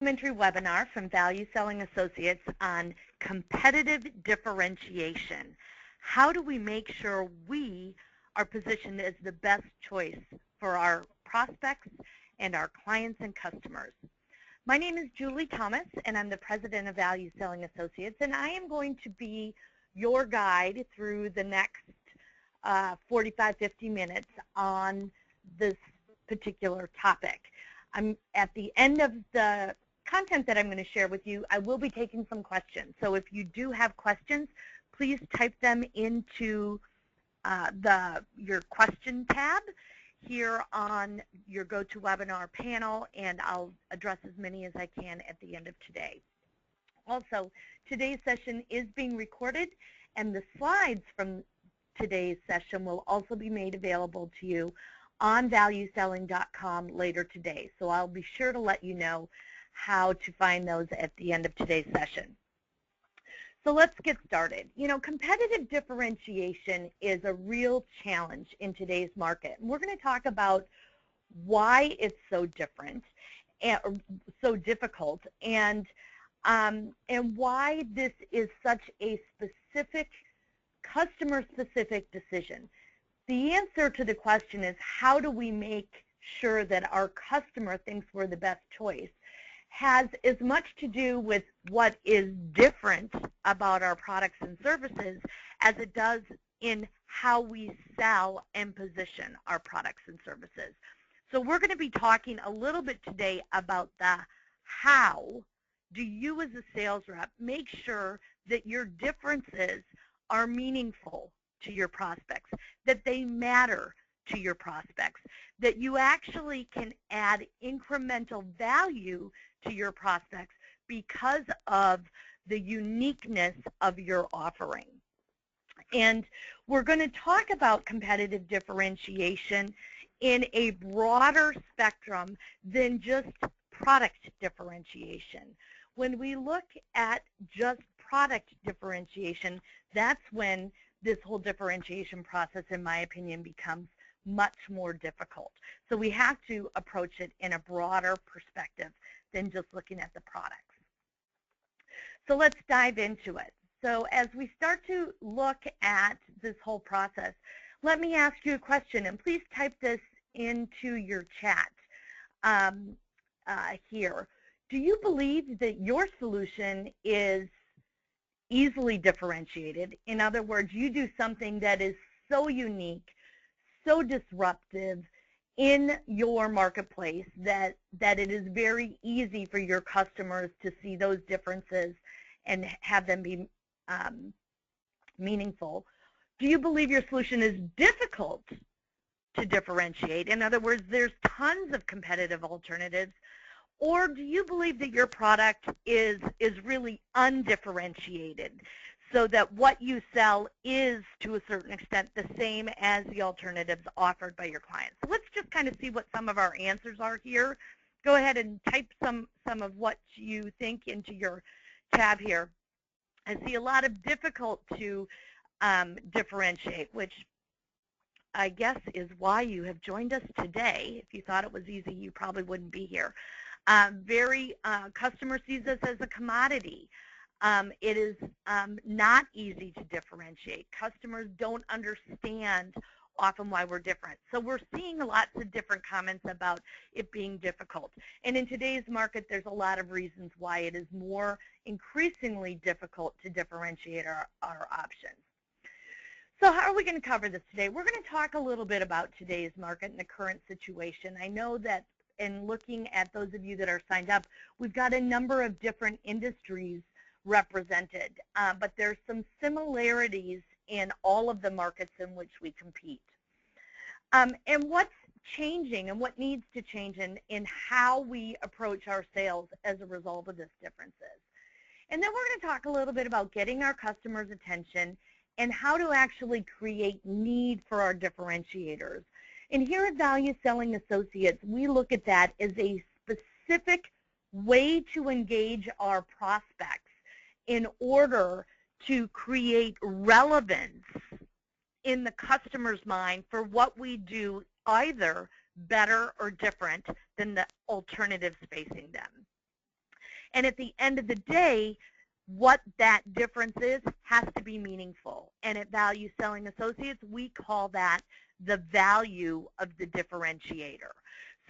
Complimentary webinar from ValueSelling Associates on competitive differentiation. How do we make sure we are positioned as the best choice for our prospects and our clients and customers? My name is Julie Thomas, and I'm the president of ValueSelling Associates, and I am going to be your guide through the next 45-50 minutes on this particular topic. I'm at the end of the content that I'm going to share with you. I will be taking some questions. So if you do have questions, please type them into your question tab here on your GoToWebinar panel, and I'll address as many as I can at the end of today. Also, today's session is being recorded, and the slides from today's session will also be made available to you on valueselling.com later today. So I'll be sure to let you know how to find those at the end of today's session. So let's get started. You know, competitive differentiation is a real challenge in today's market. And we're going to talk about why it's so different and so difficult, and why this is such a specific, customer-specific decision. The answer to the question is, how do we make sure that our customer thinks we're the best choice, has as much to do with what is different about our products and services as it does in how we sell and position our products and services. So we're going to be talking a little bit today about the how do you as a sales rep make sure that your differences are meaningful to your prospects, that they matter to your prospects, that you actually can add incremental value to your prospects because of the uniqueness of your offering. And we're going to talk about competitive differentiation in a broader spectrum than just product differentiation. When we look at just product differentiation, that's when this whole differentiation process, in my opinion, becomes much more difficult. So we have to approach it in a broader perspective than just looking at the products. So let's dive into it. So as we start to look at this whole process, let me ask you a question, and please type this into your chat here. Do you believe that your solution is easily differentiated? In other words, you do something that is so unique, so disruptive in your marketplace that it is very easy for your customers to see those differences and have them be meaningful. Do you believe your solution is difficult to differentiate? In other words, there's tons of competitive alternatives. Or do you believe that your product is really undifferentiated, so that what you sell is, to a certain extent, the same as the alternatives offered by your clients? So let's just kind of see what some of our answers are here. Go ahead and type some of what you think into your tab here. I see a lot of difficult to differentiate, which I guess is why you have joined us today. If you thought it was easy, you probably wouldn't be here. Customer sees us as a commodity. It is not easy to differentiate. Customers don't understand often why we're different. So we're seeing lots of different comments about it being difficult. And in today's market, there's a lot of reasons why it is more increasingly difficult to differentiate our options. So how are we going to cover this today? We're going to talk a little bit about today's market and the current situation. I know that in looking at those of you that are signed up, we've got a number of different industries represented, but there's some similarities in all of the markets in which we compete. And what's changing and what needs to change in how we approach our sales as a result of this differences. And then we're going to talk a little bit about getting our customers' attention and how to actually create need for our differentiators. And here at ValueSelling Associates, we look at that as a specific way to engage our prospects in order to create relevance in the customer's mind for what we do, either better or different than the alternatives facing them. And at the end of the day, what that difference is has to be meaningful. And at Value Selling Associates, we call that the value of the differentiator.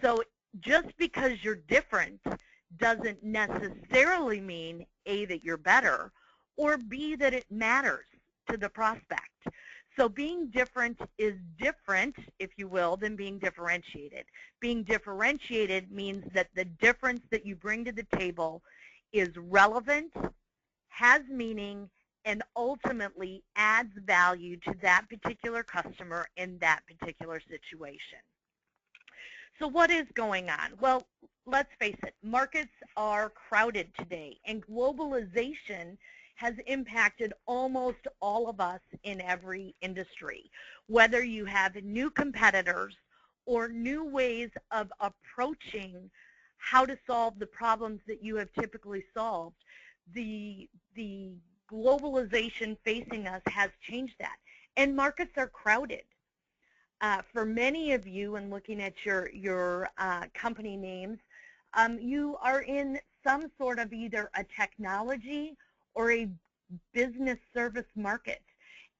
So just because you're different doesn't necessarily mean A, that you're better, or B, that it matters to the prospect. So being different is different, if you will, than being differentiated. Being differentiated means that the difference that you bring to the table is relevant, has meaning, and ultimately adds value to that particular customer in that particular situation. So what is going on? Well, let's face it, markets are crowded today, and globalization has impacted almost all of us in every industry. Whether you have new competitors or new ways of approaching how to solve the problems that you have typically solved, the globalization facing us has changed that. And markets are crowded. For many of you, and looking at your company names, you are in some sort of either a technology or a business service market.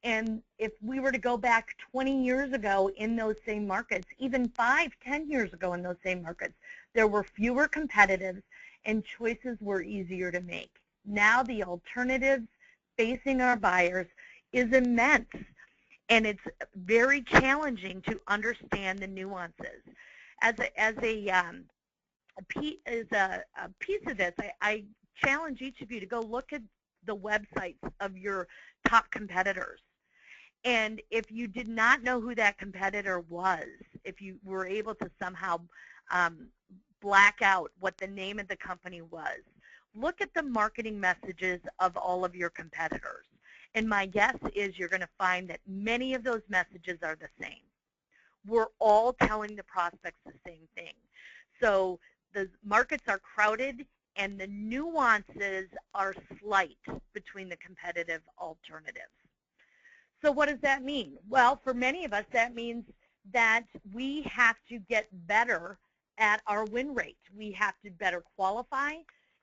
And if we were to go back 20 years ago in those same markets, even 5, 10 years ago in those same markets, there were fewer competitors and choices were easier to make. Now the alternatives facing our buyers is immense, and it's very challenging to understand the nuances. As a piece of this, I challenge each of you to go look at the websites of your top competitors. And if you did not know who that competitor was, if you were able to somehow black out what the name of the company was, look at the marketing messages of all of your competitors. And my guess is you're going to find that many of those messages are the same. We're all telling the prospects the same thing. So the markets are crowded, and the nuances are slight between the competitive alternatives. So what does that mean? Well, for many of us, that means that we have to get better at our win rate. We have to better qualify,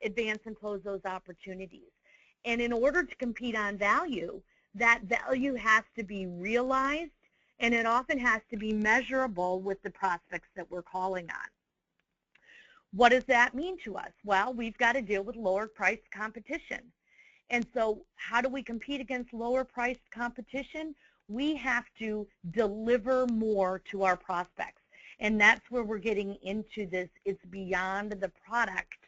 advance, and close those opportunities. And in order to compete on value, that value has to be realized, and it often has to be measurable with the prospects that we're calling on. What does that mean to us? Well, we've got to deal with lower priced competition. And so how do we compete against lower priced competition? We have to deliver more to our prospects. And that's where we're getting into this. It's beyond the product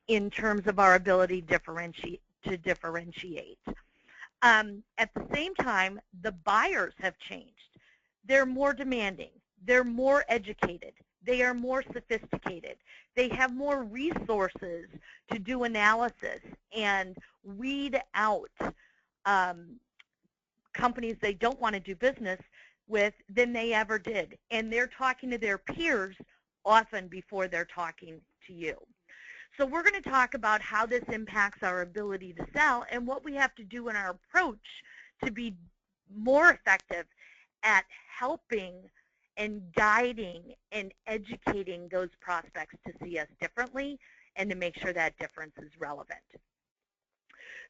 in terms of our ability to differentiate. At the same time, the buyers have changed. They're more demanding. They're more educated. They are more sophisticated. They have more resources to do analysis and weed out companies they don't want to do business with than they ever did. And they're talking to their peers often before they're talking to you. So we're going to talk about how this impacts our ability to sell and what we have to do in our approach to be more effective at helping and guiding and educating those prospects to see us differently and to make sure that difference is relevant.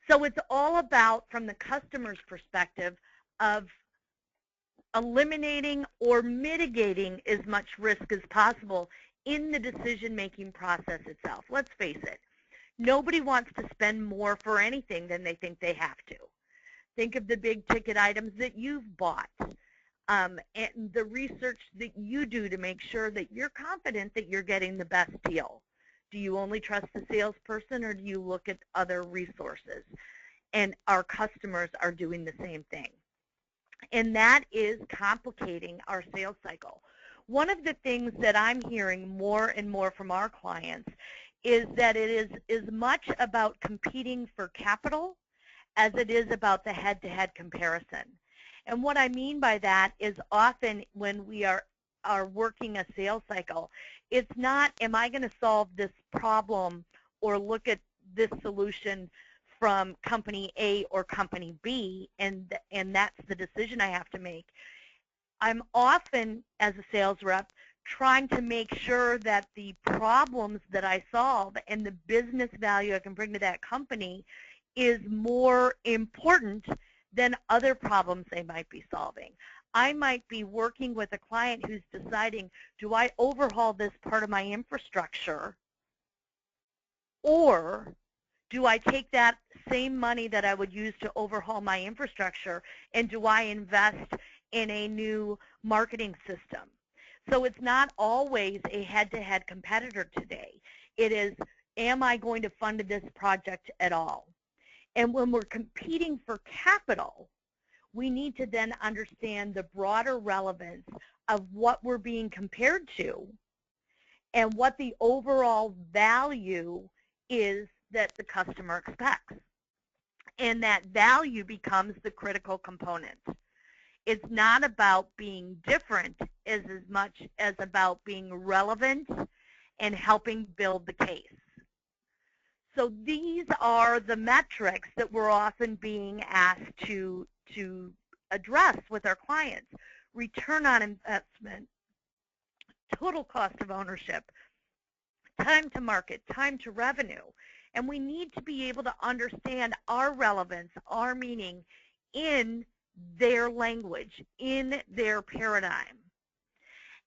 So it's all about, from the customer's perspective, of eliminating or mitigating as much risk as possible in the decision-making process itself. Let's face it, nobody wants to spend more for anything than they think they have to. Think of the big ticket items that you've bought and the research that you do to make sure that you're confident that you're getting the best deal. Do you only trust the salesperson, or do you look at other resources? And our customers are doing the same thing. And that is complicating our sales cycle. One of the things that I'm hearing more and more from our clients is that it is as much about competing for capital as it is about the head-to-head comparison. And what I mean by that is often when we are working a sales cycle, it's not, am I going to solve this problem or look at this solution from company A or company B, and that's the decision I have to make. I'm often, as a sales rep, trying to make sure that the problems that I solve and the business value I can bring to that company is more important than other problems they might be solving. I might be working with a client who's deciding, do I overhaul this part of my infrastructure, or do I take that same money that I would use to overhaul my infrastructure and do I invest in a new marketing system? So it's not always a head-to-head competitor today. It is, am I going to fund this project at all? And when we're competing for capital, we need to then understand the broader relevance of what we're being compared to and what the overall value is that the customer expects. And that value becomes the critical component. It's not about being different as much as about being relevant and helping build the case. So these are the metrics that we're often being asked to address with our clients. Return on investment, total cost of ownership, time to market, time to revenue. And we need to be able to understand our relevance, our meaning in their language, in their paradigm.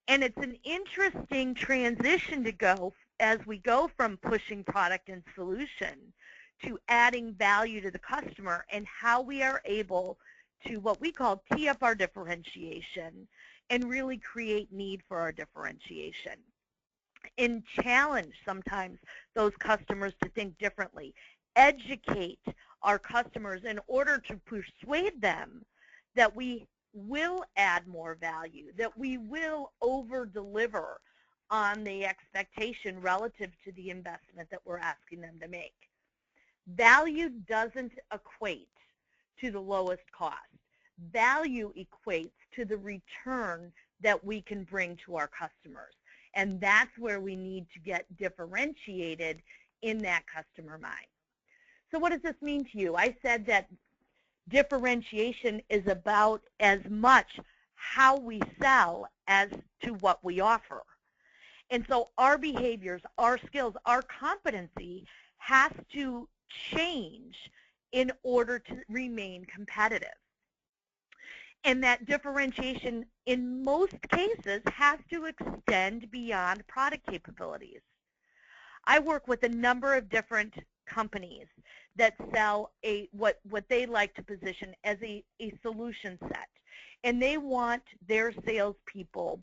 And it's an interesting transition to go as we go from pushing product and solution to adding value to the customer and how we are able to what we call tee up our differentiation and really create need for our differentiation and challenge sometimes those customers to think differently. Educate our customers in order to persuade them that we will add more value, that we will over-deliver on the expectation relative to the investment that we're asking them to make. Value doesn't equate to the lowest cost. Value equates to the return that we can bring to our customers. And that's where we need to get differentiated in that customer mind. So what does this mean to you? I said that differentiation is about as much how we sell as to what we offer. And so our behaviors, our skills, our competency has to change in order to remain competitive. And that differentiation in most cases has to extend beyond product capabilities. I work with a number of different companies that sell what they like to position as a solution set. And they want their salespeople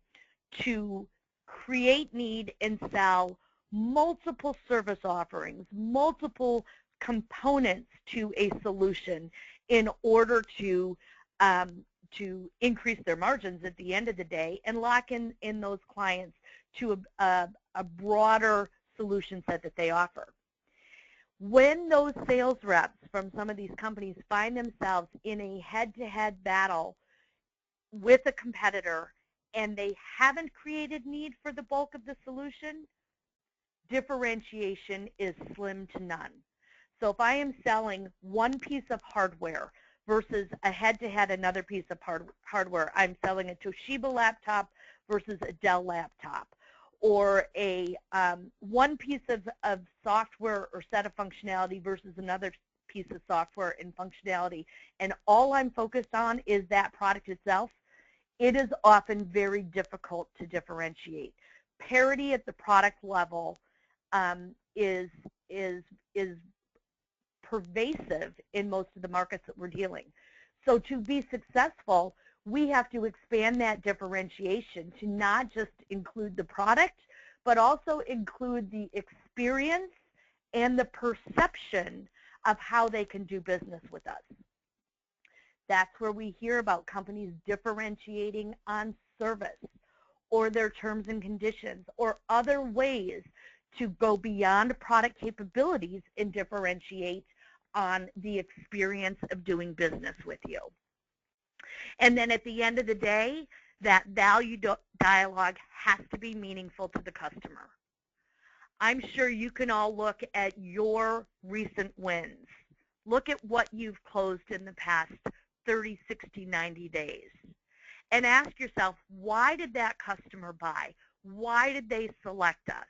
to create need and sell multiple service offerings, multiple components to a solution in order to increase their margins at the end of the day and lock in those clients to a broader solution set that they offer. When those sales reps from some of these companies find themselves in a head-to-head battle with a competitor and they haven't created need for the bulk of the solution, differentiation is slim to none. So if I am selling one piece of hardware versus a head-to-head another piece of hardware, I'm selling a Toshiba laptop versus a Dell laptop, or a one piece of software or set of functionality versus another piece of software and functionality, and all I'm focused on is that product itself, it is often very difficult to differentiate. Parity at the product level is pervasive in most of the markets that we're dealing. So to be successful, we have to expand that differentiation to not just include the product, but also include the experience and the perception of how they can do business with us. That's where we hear about companies differentiating on service or their terms and conditions or other ways to go beyond product capabilities and differentiate on the experience of doing business with you. And then at the end of the day, that value dialogue has to be meaningful to the customer. I'm sure you can all look at your recent wins. Look at what you've closed in the past 30, 60, 90 days. And ask yourself, why did that customer buy? Why did they select us?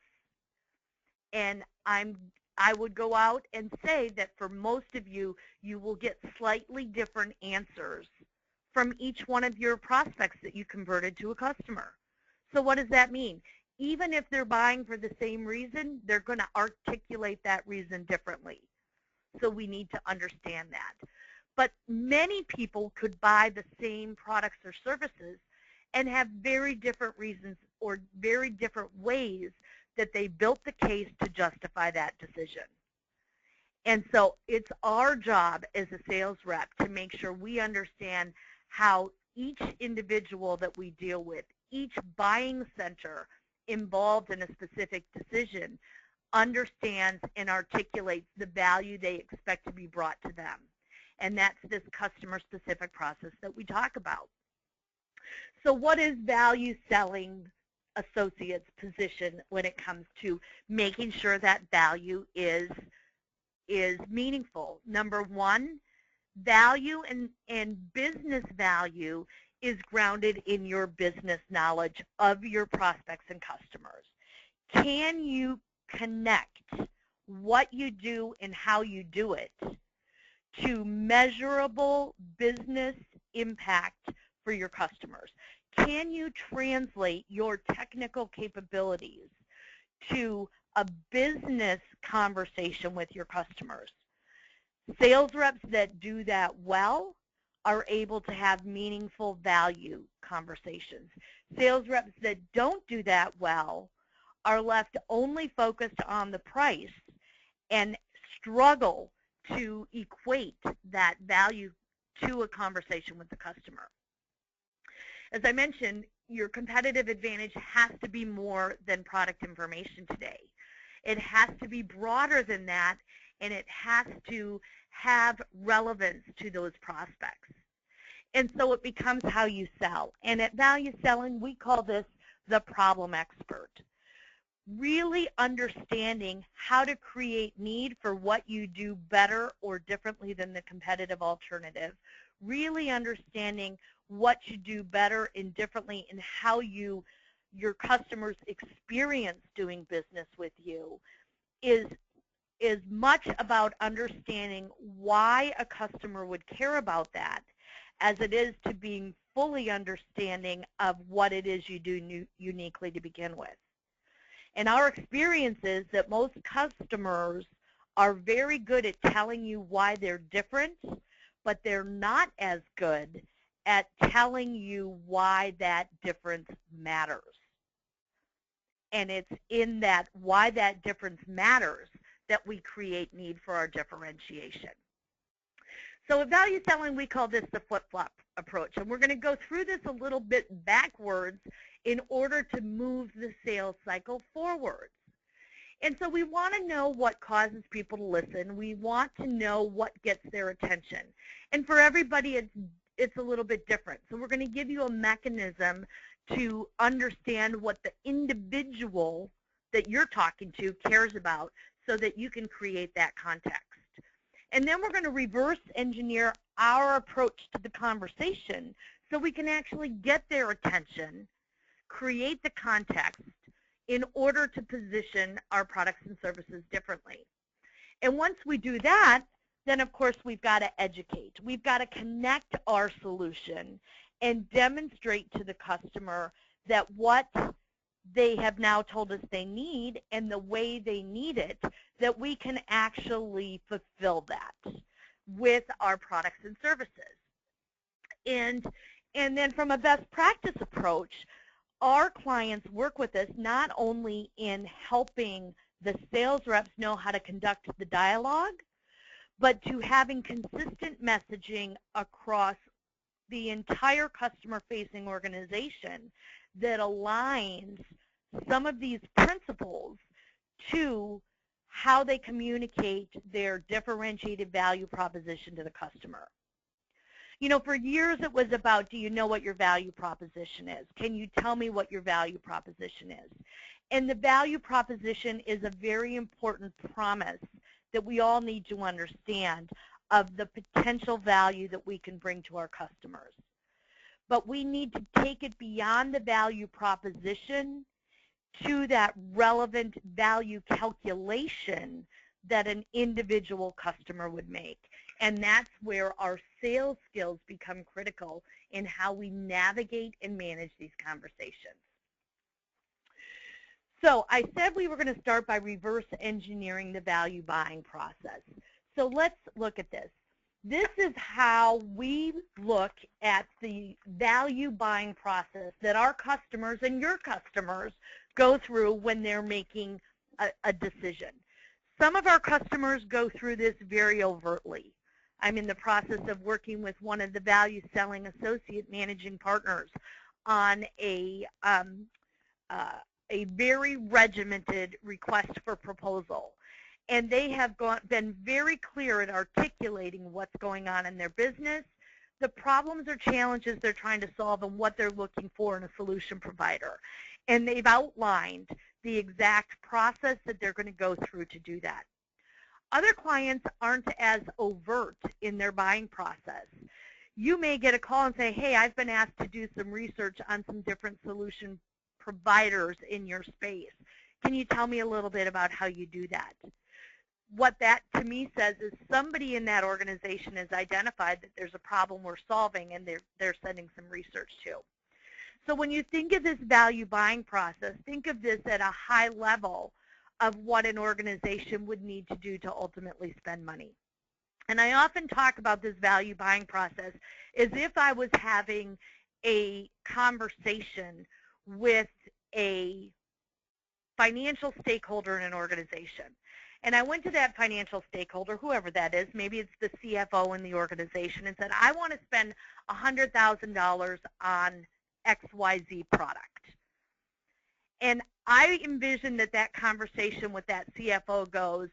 And I would go out and say that for most of you, you will get slightly different answers from each one of your prospects that you converted to a customer. So what does that mean? Even if they're buying for the same reason, they're going to articulate that reason differently. So we need to understand that. But many people could buy the same products or services and have very different reasons or very different ways that they built the case to justify that decision. And so it's our job as a sales rep to make sure we understand how each individual that we deal with, each buying center involved in a specific decision, understands and articulates the value they expect to be brought to them. And that's this customer-specific process that we talk about. So what is Value Selling Associates' position when it comes to making sure that value is meaningful? Number one, value and business value is grounded in your business knowledge of your prospects and customers. Can you connect what you do and how you do it to measurable business impact for your customers? Can you translate your technical capabilities to a business conversation with your customers? Sales reps that do that well are able to have meaningful value conversations. Sales reps that don't do that well are left only focused on the price and struggle to equate that value to a conversation with the customer. As I mentioned, your competitive advantage has to be more than product information today. It has to be broader than that, and it has to have relevance to those prospects. And so it becomes how you sell. And at Value Selling, we call this the problem expert. Really understanding how to create need for what you do better or differently than the competitive alternative. Really understanding what you do better and differently and how your customers experience doing business with you is much about understanding why a customer would care about that as it is to being fully understanding of what it is you do uniquely to begin with. And our experience is that most customers are very good at telling you why they're different, but they're not as good at telling you why that difference matters. And it's in that why that difference matters that we create need for our differentiation. So at Value Selling, we call this the flip-flop approach. And we're going to go through this a little bit backwards in order to move the sales cycle forwards. And so we want to know what causes people to listen. We want to know what gets their attention. And for everybody, it's a little bit different. So we're going to give you a mechanism to understand what the individual that you're talking to cares about so that you can create that context. And then we're going to reverse engineer our approach to the conversation so we can actually get their attention, create the context in order to position our products and services differently. And once we do that, then of course we've got to educate. We've got to connect our solution and demonstrate to the customer that what they have now told us they need and the way they need it, that we can actually fulfill that with our products and services. And then from a best practice approach, our clients work with us not only in helping the sales reps know how to conduct the dialogue, but to having consistent messaging across the entire customer-facing organization that aligns some of these principles to how they communicate their differentiated value proposition to the customer. You know, for years it was about, do you know what your value proposition is? Can you tell me what your value proposition is? And the value proposition is a very important promise that we all need to understand of the potential value that we can bring to our customers. But we need to take it beyond the value proposition to that relevant value calculation that an individual customer would make. And that's where our sales skills become critical in how we navigate and manage these conversations. So I said we were going to start by reverse engineering the value buying process. So let's look at this. This is how we look at the value buying process that our customers and your customers go through when they're making a decision. Some of our customers go through this very overtly. I'm in the process of working with one of the ValueSelling Associate managing partners on a very regimented request for proposal. And they have been very clear at articulating what's going on in their business, the problems or challenges they're trying to solve, and what they're looking for in a solution provider. And they've outlined the exact process that they're going to go through to do that. Other clients aren't as overt in their buying process. You may get a call and say, hey, I've been asked to do some research on some different solution providers in your space. Can you tell me a little bit about how you do that? What that to me says is somebody in that organization has identified that there's a problem we're solving, and they're sending some research to. So when you think of this value buying process, think of this at a high level of what an organization would need to do to ultimately spend money. And I often talk about this value buying process as if I was having a conversation with a financial stakeholder in an organization. And I went to that financial stakeholder, whoever that is, maybe it's the CFO in the organization, and said, I want to spend $100,000 on XYZ product. And I envision that conversation with that CFO goes,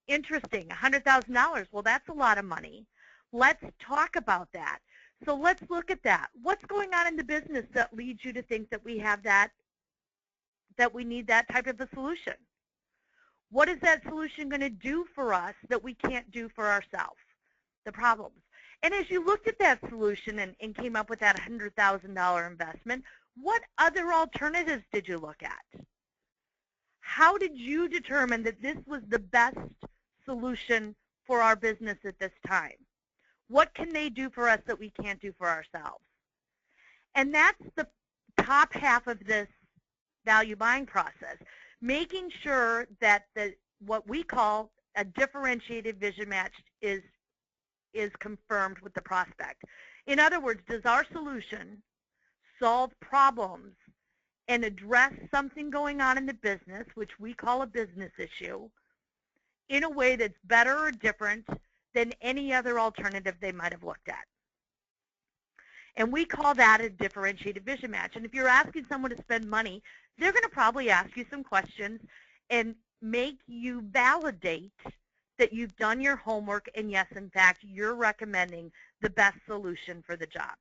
interesting, $100,000. Well, that's a lot of money. Let's talk about that. So let's look at that. What's going on in the business that leads you to think that we have that we need that type of a solution? What is that solution going to do for us that we can't do for ourselves? The problems. And as you looked at that solution and came up with that $100,000 investment, what other alternatives did you look at? How did you determine that this was the best solution for our business at this time? What can they do for us that we can't do for ourselves? And that's the top half of this value buying process, making sure that what we call a differentiated vision match is confirmed with the prospect. In other words, does our solution solve problems and address something going on in the business, which we call a business issue, in a way that's better or different than any other alternative they might have looked at? And we call that a differentiated vision match. And if you're asking someone to spend money, they're going to probably ask you some questions and make you validate that you've done your homework, and yes, in fact, you're recommending the best solution for the job.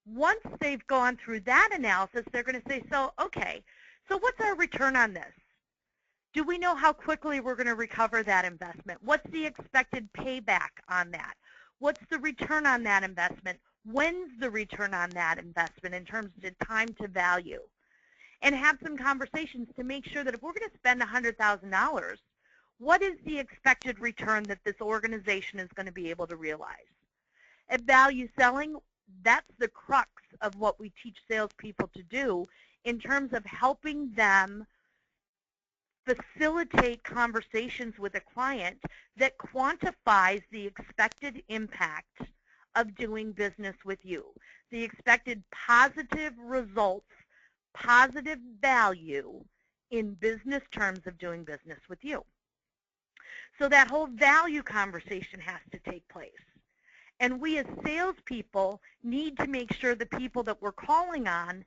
Once they've gone through that analysis, they're going to say, so, okay, so what's our return on this? Do we know how quickly we're going to recover that investment? What's the expected payback on that? What's the return on that investment? When's the return on that investment in terms of time to value? And have some conversations to make sure that if we're going to spend $100,000, what is the expected return that this organization is going to be able to realize? At Value Selling, that's the crux of what we teach salespeople to do in terms of helping them facilitate conversations with a client that quantifies the expected impact of doing business with you, the expected positive results, positive value in business terms of doing business with you. So that whole value conversation has to take place. And we as salespeople need to make sure the people that we're calling on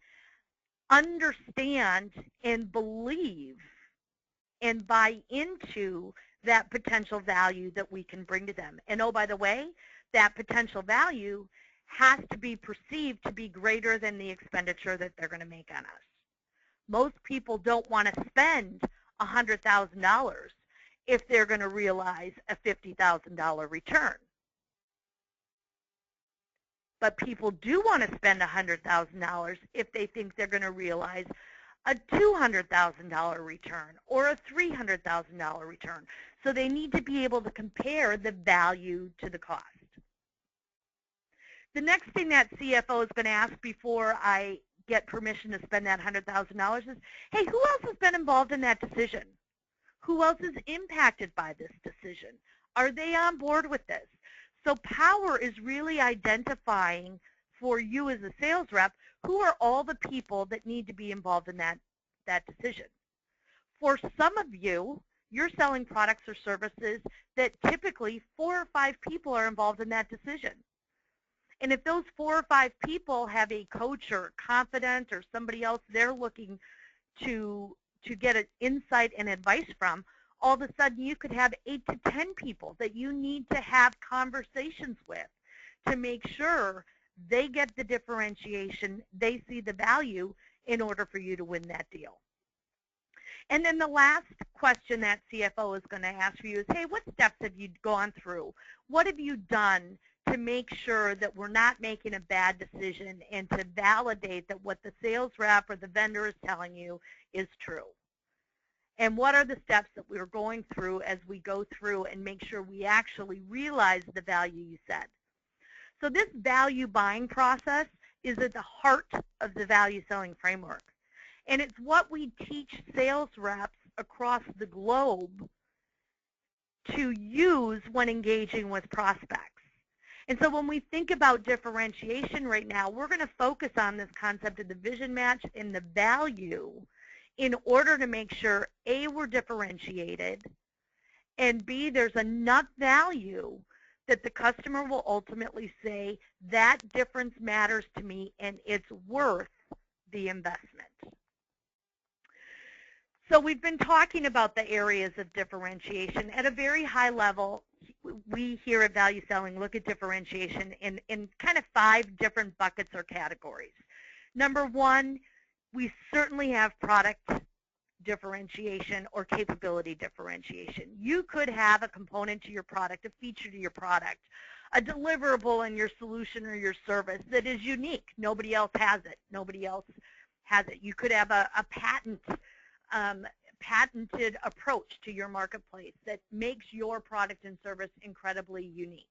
understand and believe and buy into that potential value that we can bring to them. And oh, by the way, that potential value has to be perceived to be greater than the expenditure that they're going to make on us. Most people don't want to spend $100,000 if they're going to realize a $50,000 return. But people do want to spend $100,000 if they think they're going to realize a $200,000 return or a $300,000 return. So they need to be able to compare the value to the cost. The next thing that CFO is going to ask before I get permission to spend that $100,000 is, hey, who else has been involved in that decision? Who else is impacted by this decision? Are they on board with this? So power is really identifying for you as a sales rep, who are all the people that need to be involved in that decision. For some of you, you're selling products or services that typically 4 or 5 people are involved in that decision. And if those 4 or 5 people have a coach or a confidant or somebody else they're looking to get an insight and advice from, all of a sudden you could have 8 to 10 people that you need to have conversations with to make sure they get the differentiation, they see the value in order for you to win that deal. And then the last question that CFO is going to ask for you is, hey, what steps have you gone through? What have you done to make sure that we're not making a bad decision and to validate that what the sales rep or the vendor is telling you is true? And what are the steps that we're going through as we go through and make sure we actually realize the value you said? So this value buying process is at the heart of the value selling framework. And it's what we teach sales reps across the globe to use when engaging with prospects. And so when we think about differentiation right now, we're going to focus on this concept of the vision match and the value in order to make sure, A, we're differentiated, and B, there's enough value that the customer will ultimately say, that difference matters to me and it's worth the investment. So we've been talking about the areas of differentiation. At a very high level, we here at Value Selling look at differentiation in kind of 5 different buckets or categories. Number 1, we certainly have product differentiation or capability differentiation. You could have a component to your product, a feature to your product, a deliverable in your solution or your service that is unique. Nobody else has it. Nobody else has it. You could have a patented approach to your marketplace that makes your product and service incredibly unique.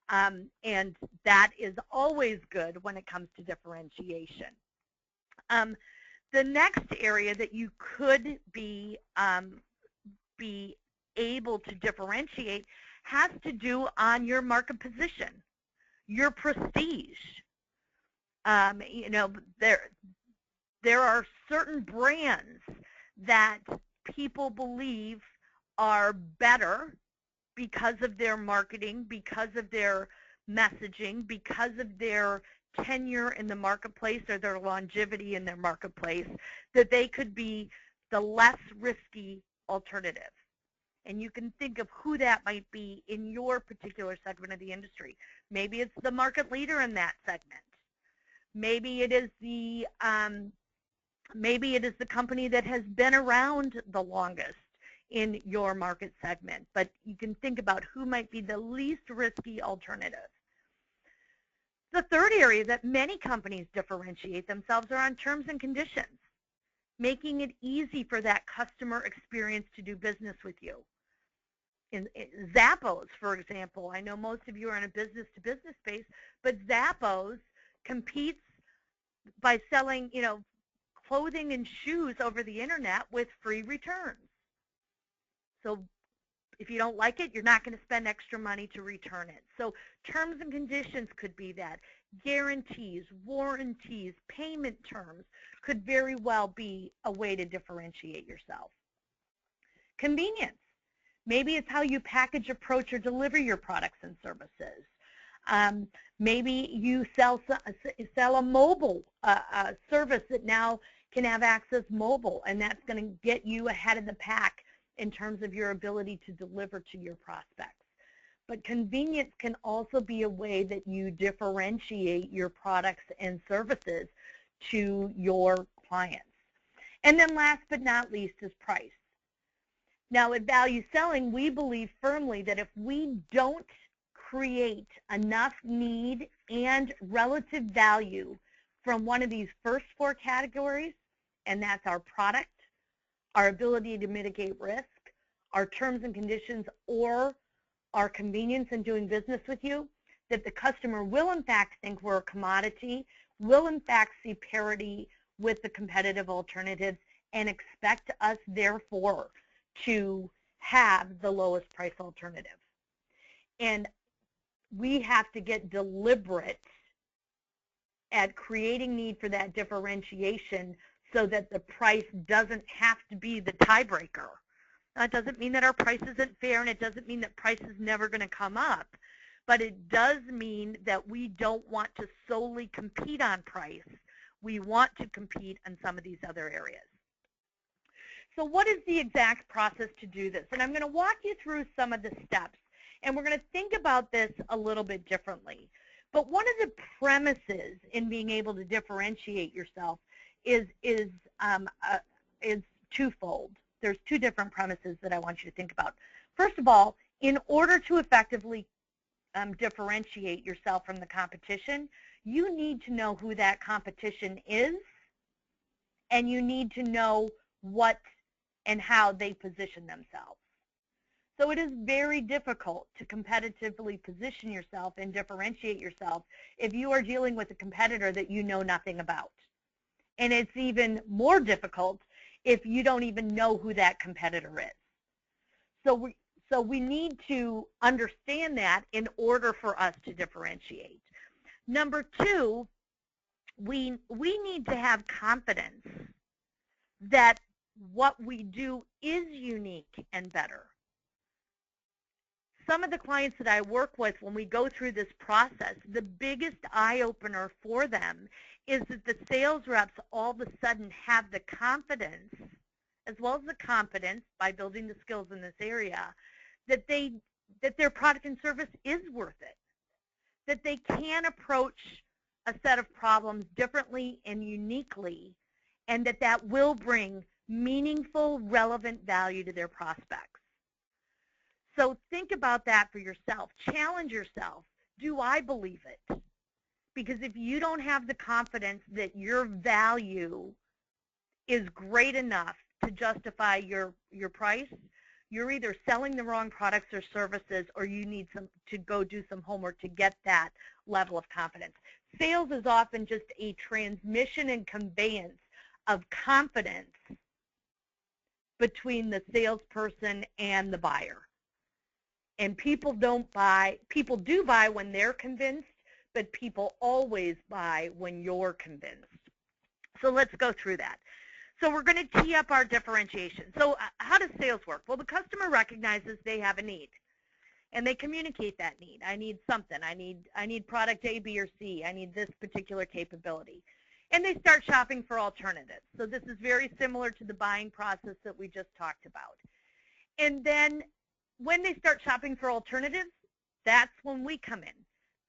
And that is always good when it comes to differentiation. The next area that you could be able to differentiate has to do on your market position, your prestige. You know, there are certain brands that people believe are better because of their marketing, because of their messaging, because of their tenure in the marketplace or their longevity in their marketplace, that they could be the less risky alternative. And you can think of who that might be in your particular segment of the industry. Maybe it's the market leader in that segment. Maybe it is the company that has been around the longest in your market segment. But you can think about who might be the least risky alternative. The third area that many companies differentiate themselves are on terms and conditions, making it easy for that customer experience to do business with you. In Zappos, for example, I know most of you are in a business-to-business space, but Zappos competes by selling, you know, clothing and shoes over the internet with free returns. So if you don't like it, you're not going to spend extra money to return it. So terms and conditions could be that. Guarantees, warranties, payment terms could very well be a way to differentiate yourself. Convenience. Maybe it's how you package, approach, or deliver your products and services. Maybe you sell a mobile service that now can have access mobile, and that's going to get you ahead of the pack in terms of your ability to deliver to your prospects. But convenience can also be a way that you differentiate your products and services to your clients. And then last but not least is price. Now at Value Selling, we believe firmly that if we don't create enough need and relative value from one of these first 4 categories, and that's our product, our ability to mitigate risk, our terms and conditions, or our convenience in doing business with you, that the customer will in fact think we're a commodity, will in fact see parity with the competitive alternatives, and expect us therefore to have the lowest price alternative. And we have to get deliberate at creating need for that differentiation so that the price doesn't have to be the tiebreaker. That doesn't mean that our price isn't fair, and it doesn't mean that price is never going to come up, but it does mean that we don't want to solely compete on price. We want to compete in some of these other areas. So what is the exact process to do this? And I'm going to walk you through some of the steps, and we're going to think about this a little bit differently. But one of the premises in being able to differentiate yourself is twofold. There's two different premises that I want you to think about. First of all, in order to effectively differentiate yourself from the competition, you need to know who that competition is, and you need to know what and how they position themselves. So it is very difficult to competitively position yourself and differentiate yourself if you are dealing with a competitor that you know nothing about. And it's even more difficult if you don't even know who that competitor is. So we need to understand that in order for us to differentiate. Number two, we need to have confidence that what we do is unique and better. Some of the clients that I work with, when we go through this process, the biggest eye-opener for them is that the sales reps all of a sudden have the confidence, as well as the competence by building the skills in this area, that their product and service is worth it, that they can approach a set of problems differently and uniquely, and that will bring meaningful, relevant value to their prospects. So think about that for yourself. Challenge yourself. Do I believe it? Because if you don't have the confidence that your value is great enough to justify your price, you're either selling the wrong products or services, or you need to go do some homework to get that level of confidence. Sales is often just a transmission and conveyance of confidence between the salesperson and the buyer. And people do buy when they're convinced, but people always buy when you're convinced. So let's go through that. So we're going to tee up our differentiation. So how does sales work? Well, the customer recognizes they have a need, and they communicate that need. I need something. I need product A, B, or C. I need this particular capability. And they start shopping for alternatives. So this is very similar to the buying process that we just talked about. And then when they start shopping for alternatives, that's when we come in.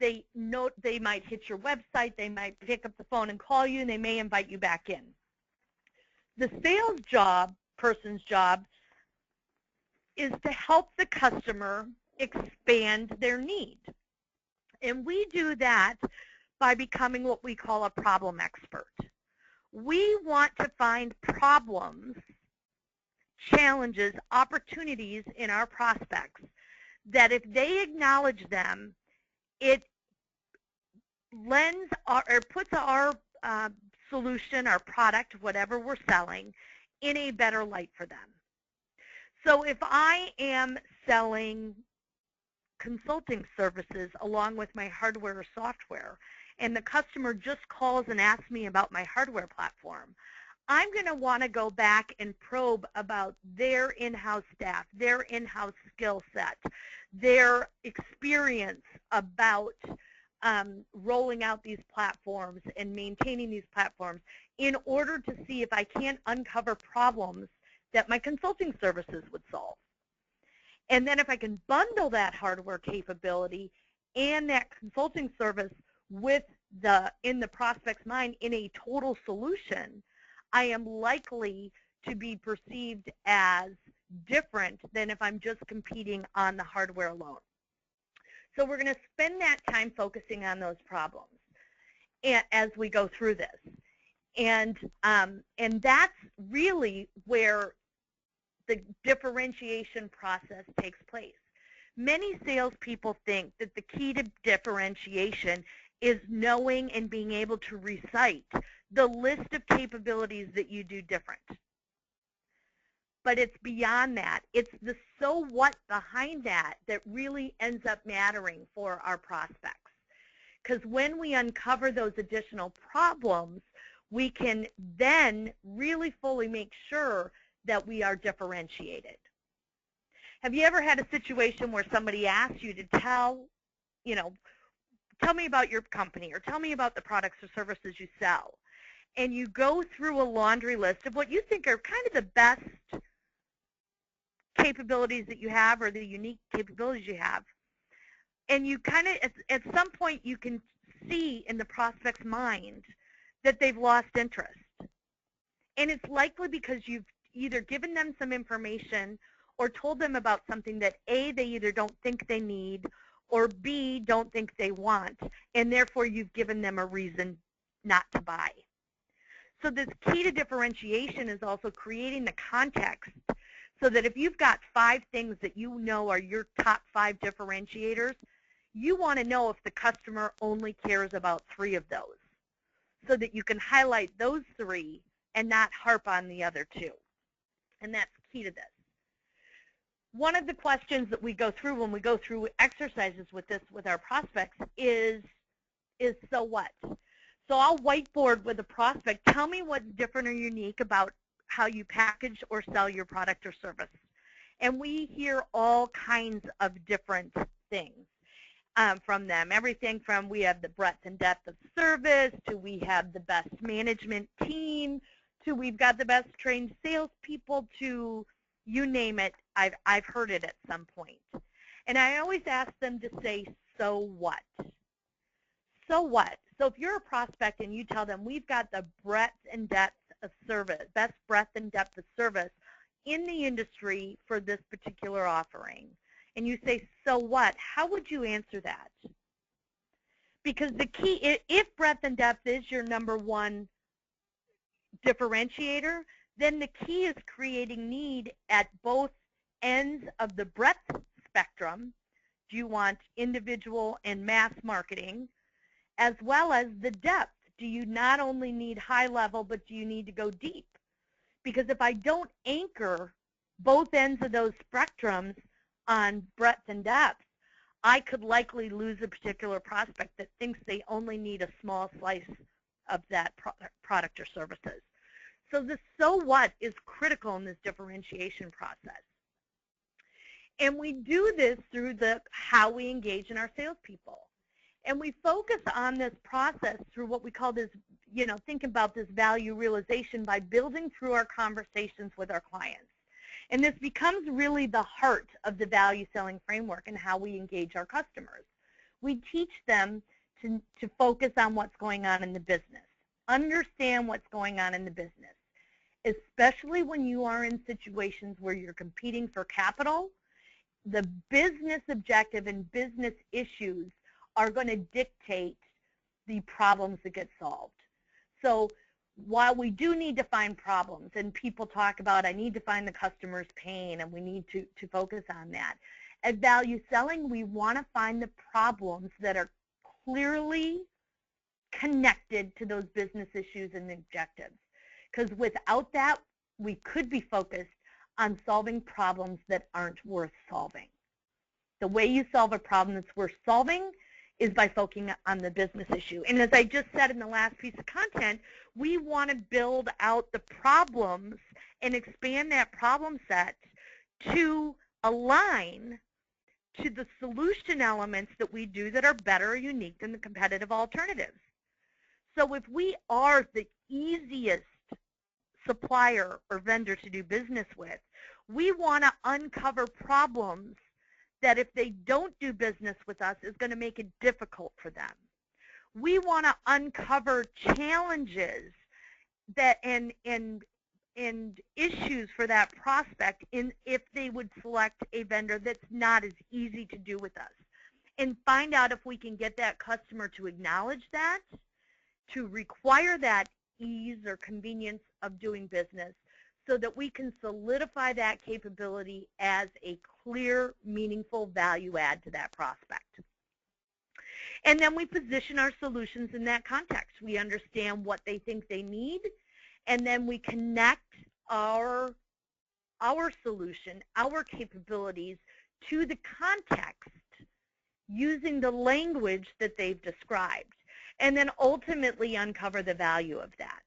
They might hit your website, they might pick up the phone and call you, and they may invite you back in. The sales person's job is to help the customer expand their need. And we do that by becoming what we call a problem expert. We want to find problems, challenges, opportunities in our prospects that if they acknowledge them, it lends or puts our solution, our product, whatever we're selling, in a better light for them. So if I am selling consulting services along with my hardware or software, and the customer just calls and asks me about my hardware platform, I'm going to want to go back and probe about their in-house staff, their in-house skill set, their experience about rolling out these platforms and maintaining these platforms in order to see if I can't uncover problems that my consulting services would solve. And then if I can bundle that hardware capability and that consulting service with in the prospect's mind in a total solution, I am likely to be perceived as different than if I'm just competing on the hardware alone. So we're going to spend that time focusing on those problems as we go through this. And that's really where the differentiation process takes place. Many salespeople think that the key to differentiation is knowing and being able to recite the list of capabilities that you do different. But it's beyond that. It's the so what behind that that really ends up mattering for our prospects. Because when we uncover those additional problems, we can then really fully make sure that we are differentiated. Have you ever had a situation where somebody asks you to tell me about your company or tell me about the products or services you sell, and you go through a laundry list of what you think are kind of the best capabilities that you have or the unique capabilities you have, and you kind of, at some point, you can see in the prospect's mind that they've lost interest. And it's likely because you've either given them some information or told them about something that A, they either don't think they need, or B, don't think they want, and therefore you've given them a reason not to buy. So this key to differentiation is also creating the context so that if you've got 5 things that you know are your top 5 differentiators, you want to know if the customer only cares about 3 of those so that you can highlight those 3 and not harp on the other 2. And that's key to this. One of the questions that we go through when we go through exercises with this with our prospects is so what? So I'll whiteboard with a prospect, tell me what's different or unique about how you package or sell your product or service. And we hear all kinds of different things from them. Everything from we have the breadth and depth of service to we have the best management team to we've got the best trained salespeople to you name it, I've heard it at some point. And I always ask them to say, so what? So what? So if you're a prospect and you tell them we've got the breadth and depth of service, best breadth and depth of service in the industry for this particular offering, and you say, so what? How would you answer that? Because the key, if breadth and depth is your number one differentiator, then the key is creating need at both ends of the breadth spectrum. Do you want individual and mass marketing, as well as the depth? Do you not only need high level, but do you need to go deep? Because if I don't anchor both ends of those spectrums on breadth and depth, I could likely lose a particular prospect that thinks they only need a small slice of that product or services. So the so what is critical in this differentiation process. And we do this through how we engage in our salespeople. And we focus on this process through what we call this, think about this value realization by building through our conversations with our clients. And this becomes really the heart of the value selling framework and how we engage our customers. We teach them to focus on what's going on in the business, understand what's going on in the business, especially when you are in situations where you're competing for capital. The business objective and business issues are going to dictate the problems that get solved. So while we do need to find problems, and people talk about I need to find the customer's pain and we need to focus on that, at value selling we want to find the problems that are clearly connected to those business issues and objectives. Because without that, we could be focused on solving problems that aren't worth solving. The way you solve a problem that's worth solving is by focusing on the business issue. And as I just said in the last piece of content, we want to build out the problems and expand that problem set to align to the solution elements that we do that are better or unique than the competitive alternatives. So if we are the easiest supplier or vendor to do business with, we want to uncover problems that if they don't do business with us is going to make it difficult for them. We want to uncover challenges that and issues for that prospect if they would select a vendor that's not as easy to do with us, and find out if we can get that customer to acknowledge that, to require that ease or convenience of doing business so that we can solidify that capability as a clear, meaningful value add to that prospect. And then we position our solutions in that context. We understand what they think they need, and then we connect our solution, our capabilities to the context using the language that they've described, and then ultimately uncover the value of that.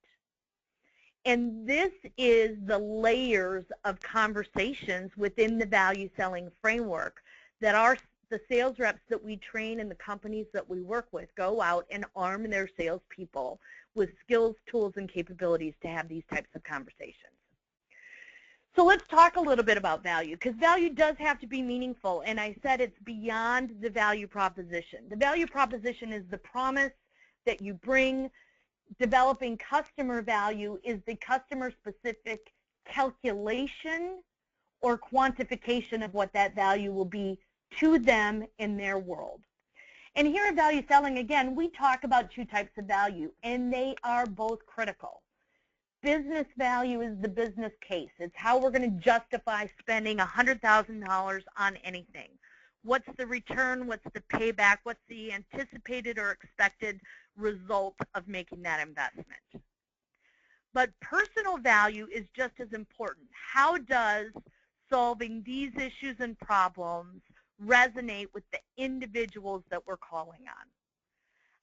And this is the layers of conversations within the value selling framework that the sales reps that we train and the companies that we work with go out and arm their salespeople with skills, tools, and capabilities to have these types of conversations. So let's talk a little bit about value, because value does have to be meaningful, and I said it's beyond the value proposition. The value proposition is the promise that you bring. Developing customer value is the customer-specific calculation or quantification of what that value will be to them in their world. And here at Value Selling, again, we talk about two types of value, and they are both critical. Business value is the business case. It's how we're going to justify spending $100,000 on anything. What's the return? What's the payback? What's the anticipated or expected result of making that investment? But personal value is just as important. How does solving these issues and problems resonate with the individuals that we're calling on?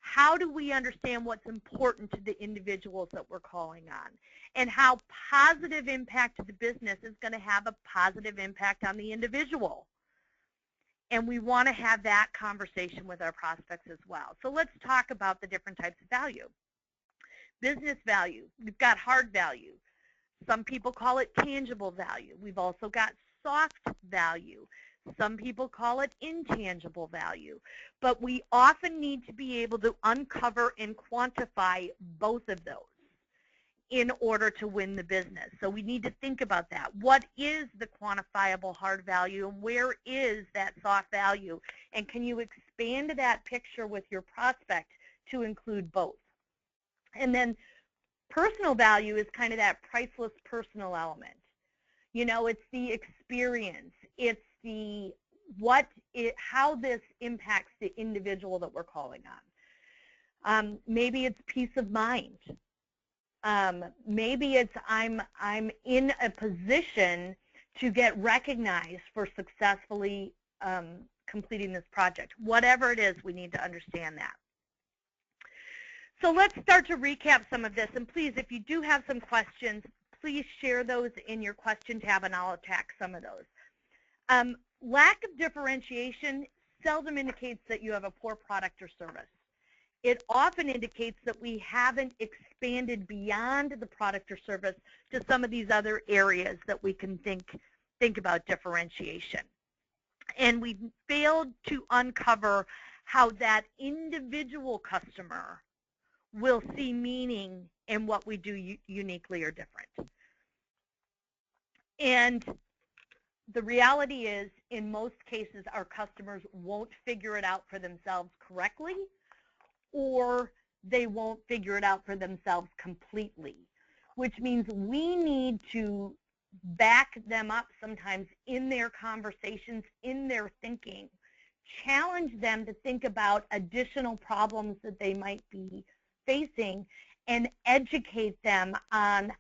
How do we understand what's important to the individuals that we're calling on? And how positive impact to the business is going to have a positive impact on the individual. And we want to have that conversation with our prospects as well. So let's talk about the different types of value. Business value, we've got hard value. Some people call it tangible value. We've also got soft value. Some people call it intangible value. But we often need to be able to uncover and quantify both of those in order to win the business. So we need to think about that. What is the quantifiable hard value, and where is that soft value? And can you expand that picture with your prospect to include both? And then personal value is kind of that priceless personal element. You know, it's the experience. It's the how this impacts the individual that we're calling on. Maybe it's peace of mind. Maybe it's I'm in a position to get recognized for successfully completing this project. Whatever it is, we need to understand that. So let's start to recap some of this. And please, if you do have some questions, please share those in your question tab, and I'll attack some of those. Lack of differentiation seldom indicates that you have a poor product or service. It often indicates that we haven't expanded beyond the product or service to some of these other areas that we can think about differentiation. And we've failed to uncover how that individual customer will see meaning in what we do uniquely or different. And the reality is, in most cases, our customers won't figure it out for themselves correctly, or they won't figure it out for themselves completely, which means we need to back them up sometimes in their conversations, in their thinking, challenge them to think about additional problems that they might be facing, and educate them on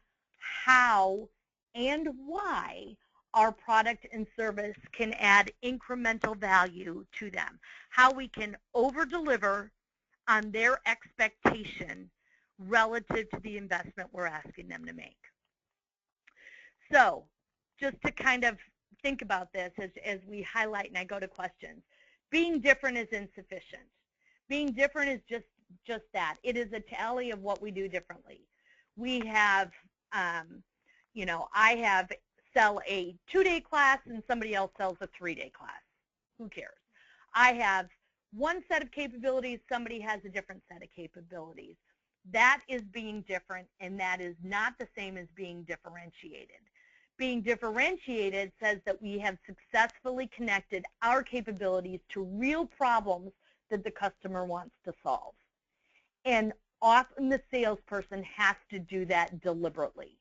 how and why our product and service can add incremental value to them, how we can over-deliver on their expectation relative to the investment we're asking them to make. So just to kind of think about this as we highlight and I go to questions, being different is insufficient. Being different is just that. It is a tally of what we do differently. We have, you know, I sell a 2-day class and somebody else sells a 3-day class. Who cares? I have one set of capabilities, somebody has a different set of capabilities. That is being different, and that is not the same as being differentiated. Being differentiated says that we have successfully connected our capabilities to real problems that the customer wants to solve. And often the salesperson has to do that deliberately.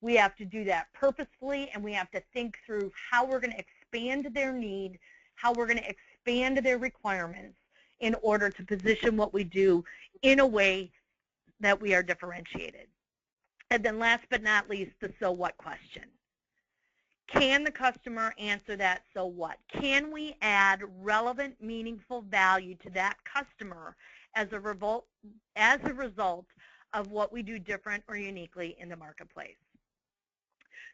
We have to do that purposefully, and we have to think through how we're going to expand their need, how we're going to expand their requirements in order to position what we do in a way that we are differentiated. And then last but not least, the so what question. Can the customer answer that so what? Can we add relevant, meaningful value to that customer as a result of what we do different or uniquely in the marketplace?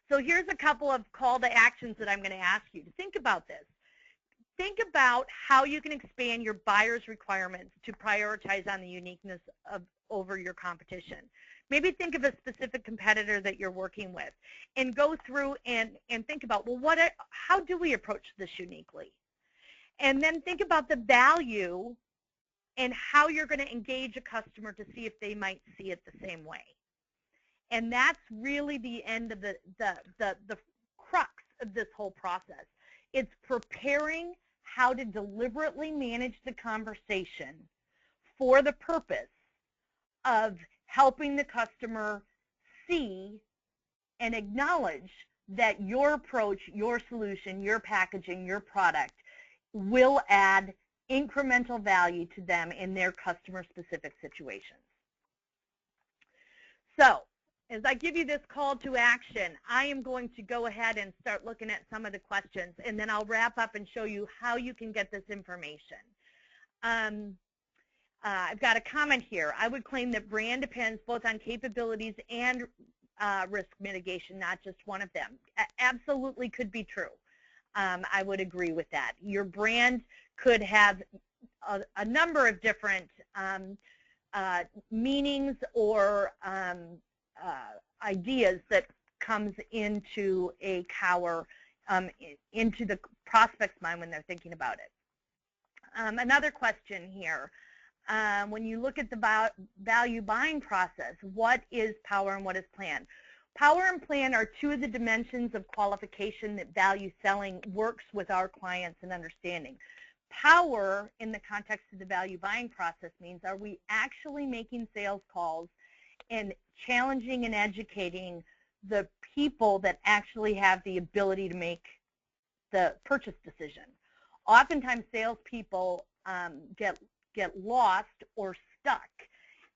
So here's a couple of call to actions that I'm going to ask you to think about this. Think about how you can expand your buyer's requirements to prioritize on the uniqueness over your competition. Maybe think of a specific competitor that you're working with and go through and think about, well, how do we approach this uniquely? And then think about the value and how you're going to engage a customer to see if they might see it the same way. And that's really the end of the crux of this whole process. It's preparing how to deliberately manage the conversation for the purpose of helping the customer see and acknowledge that your approach, your solution, your packaging, your product will add incremental value to them in their customer-specific situations. So, as I give you this call to action, I am going to go ahead and start looking at some of the questions, and then I'll wrap up and show you how you can get this information. I've got a comment here. I would claim that brand depends both on capabilities and risk mitigation, not just one of them. Absolutely could be true. I would agree with that. Your brand could have a number of different meanings or ideas that comes into a cower, into the prospect's mind when they're thinking about it. Another question here. When you look at the value buying process, what is power and what is plan? Power and plan are two of the dimensions of qualification that value selling works with our clients in understanding. Power, in the context of the value buying process, means are we actually making sales calls and challenging and educating the people that actually have the ability to make the purchase decision. Oftentimes, salespeople get lost or stuck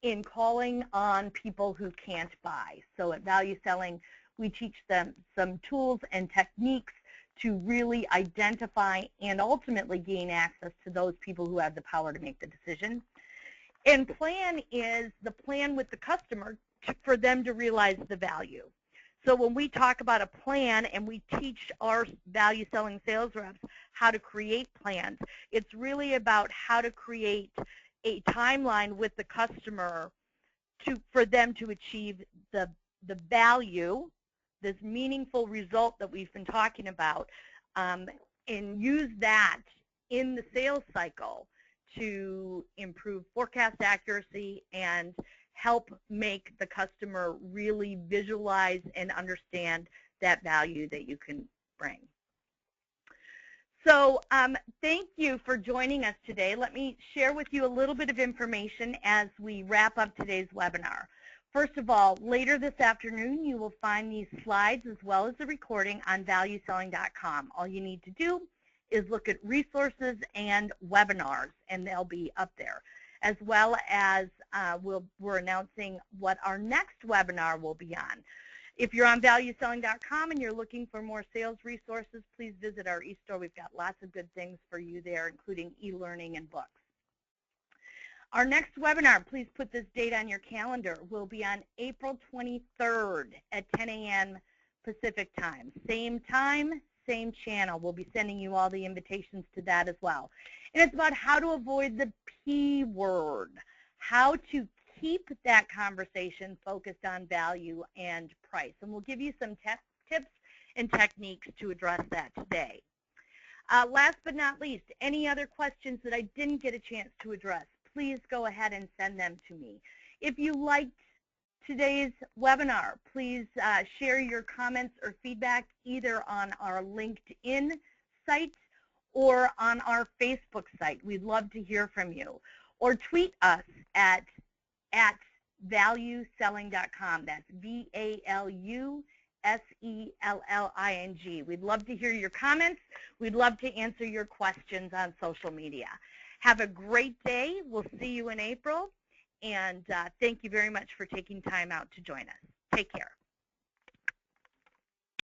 in calling on people who can't buy. So at Value Selling, we teach them some tools and techniques to really identify and ultimately gain access to those people who have the power to make the decision. And plan is the plan with the customer for them to realize the value. So when we talk about a plan and we teach our value selling sales reps how to create plans, it's really about how to create a timeline with the customer for them to achieve the value, this meaningful result that we've been talking about, and use that in the sales cycle to improve forecast accuracy and help make the customer really visualize and understand that value that you can bring. So thank you for joining us today. Let me share with you a little bit of information as we wrap up today's webinar. First of all, later this afternoon, you will find these slides as well as the recording on valueselling.com. All you need to do is look at resources and webinars, and they'll be up there, as well as we're announcing what our next webinar will be on. If you're on valueselling.com and you're looking for more sales resources, please visit our e-store. We've got lots of good things for you there, including e-learning and books. Our next webinar, please put this date on your calendar, will be on April 23rd at 10 a.m. Pacific time. Same time, same channel. We'll be sending you all the invitations to that as well. And it's about how to avoid the P word, how to keep that conversation focused on value and price. And we'll give you some tips and techniques to address that today. Last but not least, any other questions that I didn't get a chance to address, please go ahead and send them to me. If you liked today's webinar, please share your comments or feedback either on our LinkedIn site or on our Facebook site. We'd love to hear from you. Or tweet us at at valueselling.com. That's VALUSELLING. We'd love to hear your comments. We'd love to answer your questions on social media. Have a great day. We'll see you in April. And thank you very much for taking time out to join us. Take care.